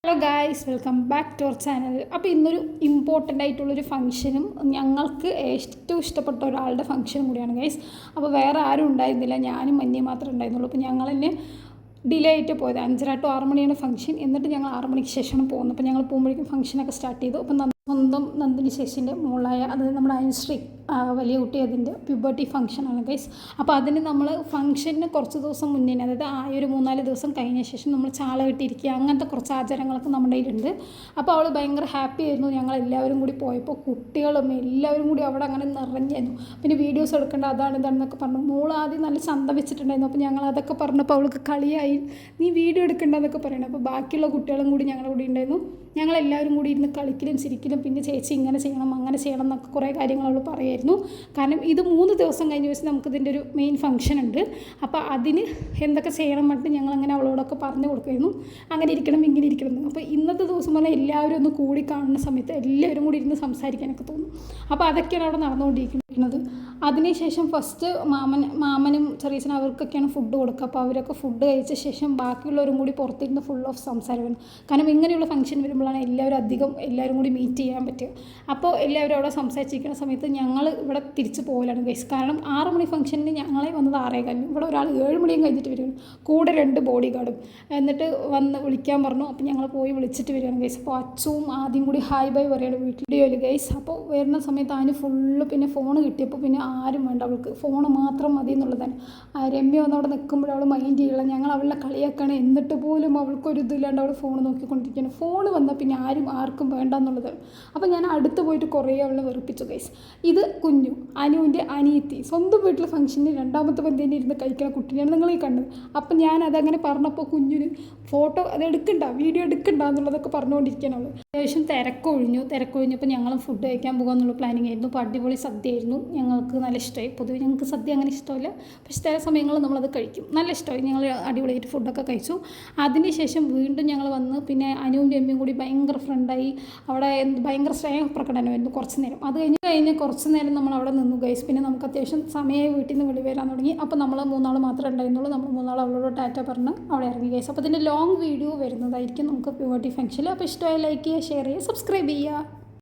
Hello guys, welcome back to our channel. അപ്പോൾ ഇന്നൊരു important ആയിട്ടുള്ളൊരു ഫംഗ്ഷനും ഞങ്ങൾക്ക് ഏറ്റവും ഇഷ്ടപ്പെട്ട ഒരാളുടെ ഫംഗ്ഷനും കൂടിയാണ് ഗൈസ്. അപ്പോൾ വേറെ ആരും ഉണ്ടായിരുന്നില്ല, ഞാനും മഞ്ഞയും മാത്രമേ ഉണ്ടായിരുന്നുള്ളൂ. അപ്പോൾ ഞങ്ങൾ തന്നെ ഡിലേ ആയിട്ട് പോയത്. 5:30 to 6 മണിയാണ് ഫംഗ്ഷൻ. എന്നിട്ട് ഞങ്ങൾ 6 മണിക്ക് ശേഷമാണ് പോകുന്നത്. അപ്പോൾ ഞങ്ങൾ പോകുമ്പോഴേക്കും ഫംഗ്ഷനൊക്കെ സ്റ്റാർട്ട് ചെയ്തു. അപ്പം സ്വന്തം നന്ദിനി ശേഷിൻ്റെ മോളായ അതായത് നമ്മുടെ അനുശ്രീ വലിയ കുട്ടി അതിൻ്റെ പ്യൂബർട്ടി ഫംഗ്ഷനാണ് ഗൈസ്. അപ്പോൾ അതിന് നമ്മൾ ഫംഗ്ഷന് കുറച്ച് ദിവസം മുന്നേ, അതായത് ഒരു 3-4 ദിവസം കഴിഞ്ഞ ശേഷം നമ്മൾ ചാള കെട്ടിയിരിക്കുക, അങ്ങനത്തെ കുറച്ച് ആചാരങ്ങളൊക്കെ നമ്മുടെ കയ്യിലുണ്ട്. അപ്പോൾ അവൾ ഭയങ്കര ഹാപ്പി ആയിരുന്നു. ഞങ്ങൾ എല്ലാവരും കൂടി പോയപ്പോൾ കുട്ടികളും എല്ലാവരും കൂടി അവിടെ അങ്ങനെ നിറഞ്ഞായിരുന്നു. പിന്നെ വീഡിയോസ് എടുക്കേണ്ട അതാണ് ഇതാണെന്നൊക്കെ പറഞ്ഞു. മോൾ ആദ്യം നല്ല ചന്ത വെച്ചിട്ടുണ്ടായിരുന്നു. അപ്പോൾ ഞങ്ങൾ അതൊക്കെ പറഞ്ഞപ്പോൾ അവൾക്ക് കളിയായി, നീ വീഡിയോ എടുക്കേണ്ടതെന്നൊക്കെ പറയണം. അപ്പോൾ ബാക്കിയുള്ള കുട്ടികളും കൂടി ഞങ്ങളുടെ കൂടി ഉണ്ടായിരുന്നു. ഞങ്ങളെല്ലാവരും കൂടി ഇരുന്ന് കളിക്കലും ചിരിക്കലും, പിന്നെ ചേച്ചി ഇങ്ങനെ ചെയ്യണം അങ്ങനെ ചെയ്യണം എന്നൊക്കെ കുറേ കാര്യങ്ങൾ അവൾ പറയുമായിരുന്നു. കാരണം ഇത് 3 ദിവസം കഴിഞ്ഞ ദിവസം നമുക്കിതിൻ്റെ ഒരു മെയിൻ ഫംഗ്ഷൻ ഉണ്ട്. അപ്പോൾ അതിന് എന്തൊക്കെ ചെയ്യണം എന്നിട്ട് ഞങ്ങളങ്ങനെ അവളോടൊക്കെ പറഞ്ഞു കൊടുക്കുമായിരുന്നു, അങ്ങനെ ഇരിക്കണം ഇങ്ങനെ ഇരിക്കണം എന്ന്. അപ്പോൾ ഇന്നത്തെ ദിവസം പറഞ്ഞാൽ എല്ലാവരും ഒന്ന് കൂടി കാണുന്ന സമയത്ത് എല്ലാവരും കൂടി ഇരുന്ന് സംസാരിക്കാനൊക്കെ തോന്നും. അപ്പോൾ അതൊക്കെയാണ് അവിടെ നടന്നുകൊണ്ടിരിക്കുന്നത്. അതിനുശേഷം ഫസ്റ്റ് മാമനും ചെറിയച്ഛനും അവർക്കൊക്കെയാണ് ഫുഡ് കൊടുക്കുക. അപ്പോൾ അവരൊക്കെ ഫുഡ് കഴിച്ച ശേഷം ബാക്കിയുള്ളവരും കൂടി പുറത്തിരുന്ന് ഫുൾ ഓഫ് സംസാരമാണ്. കാരണം ഇങ്ങനെയുള്ള ഫംഗ്ഷൻ വരുമ്പോഴാണ് എല്ലാവരും കൂടി മീറ്റ് ചെയ്യാൻ പറ്റുക. അപ്പോൾ എല്ലാവരും അവിടെ സംസാരിച്ചിരിക്കുന്ന സമയത്ത് ഞങ്ങൾ ഇവിടെ തിരിച്ച് പോകലാണ് ഗൈസ്. കാരണം 6 മണി ഫംഗ്ഷനിന് ഞങ്ങളെ വന്നത് 6:15. ഇവിടെ ഒരാൾ 7 മണിയും കഴിഞ്ഞിട്ട് വരികയാണ്, കൂടെ 2 ബോഡി ഗാർഡും. എന്നിട്ട് വന്ന് വിളിക്കാൻ പറഞ്ഞു. അപ്പോൾ ഞങ്ങൾ പോയി വിളിച്ചിട്ട് വരികയാണ് ഗൈസ്. അപ്പോൾ അച്ചുവും ആദ്യം കൂടി ഹായ് ബൈ പറയുകയാണ് വീട്ടിൽ ഗൈസ്. അപ്പോൾ വരുന്ന സമയത്ത് അതിന് ഫുള്ള് പിന്നെ ഫോൺ കിട്ടിയപ്പോൾ പിന്നെ ആരും വേണ്ട, അവൾക്ക് ഫോൺ മാത്രം മതി എന്നുള്ളതാണ്. രമ്യ വന്ന് അവിടെ നിൽക്കുമ്പോൾ അവൾ മൈൻഡ് ചെയ്യില്ല. ഞങ്ങൾ അവളെ കളിയാക്കാണ്, എന്നിട്ട് പോലും അവൾക്കൊരു ഇതില്ലാണ്ട് അവൾ ഫോൺ നോക്കിക്കൊണ്ടിരിക്കുകയാണ്. ഫോൺ വന്നാൽ പിന്നെ ആർക്കും വേണ്ട എന്നുള്ളതാണ്. അപ്പോൾ ഞാൻ അടുത്ത് പോയിട്ട് കുറേ അവളെ വെറുപ്പിച്ചു ഗൈസ്. ഇത് കുഞ്ഞു, അനുവിൻ്റെ അനിയത്തി, സ്വന്തം വീട്ടിലെ ഫംഗ്ഷന് 2ാമത്തെ ബന്ധേനെ ഇരുന്ന് കഴിക്കുന്ന കുട്ടിയാണ് നിങ്ങൾ ഈ കണ്ടത്. അപ്പം ഞാൻ അതങ്ങനെ പറഞ്ഞപ്പോൾ കുഞ്ഞിന് ഫോട്ടോ അത് എടുക്കണ്ട, വീഡിയോ എടുക്കണ്ട എന്നുള്ളതൊക്കെ പറഞ്ഞുകൊണ്ടിരിക്കുകയാണ് അവൾ. അത്യാവശ്യം തിരക്കൊഴിഞ്ഞപ്പോൾ ഞങ്ങളും ഫുഡ് കഴിക്കാൻ പോകാമെന്നുള്ള പ്ലാനിങ് ആയിരുന്നു. അപ്പോൾ അടിപൊളി സദ്യ ആയിരുന്നു, ഞങ്ങൾക്ക് നല്ല ഇഷ്ടമായി. പൊതുവെ ഞങ്ങൾക്ക് സദ്യ അങ്ങനെ ഇഷ്ടമില്ല, പക്ഷേ ചില സമയങ്ങളിൽ നമ്മളത് കഴിക്കും. നല്ല ഇഷ്ടമായി, ഞങ്ങൾ അടിപൊളിയായിട്ട് ഫുഡൊക്കെ കഴിച്ചു. അതിനുശേഷം വീണ്ടും ഞങ്ങൾ വന്ന് പിന്നെ അനുവും രമ്യയും കൂടി ഭയങ്കര ഫ്രണ്ടായി. അവിടെ ഭയങ്കര സ്നേഹപ്രകടനമായിരുന്നു കുറച്ച് നേരം. അത് കഴിഞ്ഞ് കുറച്ച് നേരം നമ്മൾ അവിടെ നിന്നു ഗൈസ്. പിന്നെ നമുക്ക് അത്യാവശ്യം സമയമായി വീട്ടിൽ നിന്ന് വെളി വരാൻ തുടങ്ങി. അപ്പോൾ നമ്മൾ 3 മാത്രമേ ഉണ്ടായിരുന്നുള്ളൂ. നമ്മൾ 3 അവളോട് ടാറ്റ പറഞ്ഞ് അവിടെ ഇറങ്ങി ഗൈസ്. അപ്പോൾ ഇതിൻ്റെ ലോങ് വീഡിയോ വരുന്നതായിരിക്കും നമുക്ക് പ്യൂബർട്ടി ഫംഗ്ഷനിൽ. അപ്പോൾ ഇഷ്ടമായി ലൈക്ക് ചെയ്യുക, ഷെയർ ചെയ്യുക, സബ്സ്ക്രൈബ് ചെയ്യുക.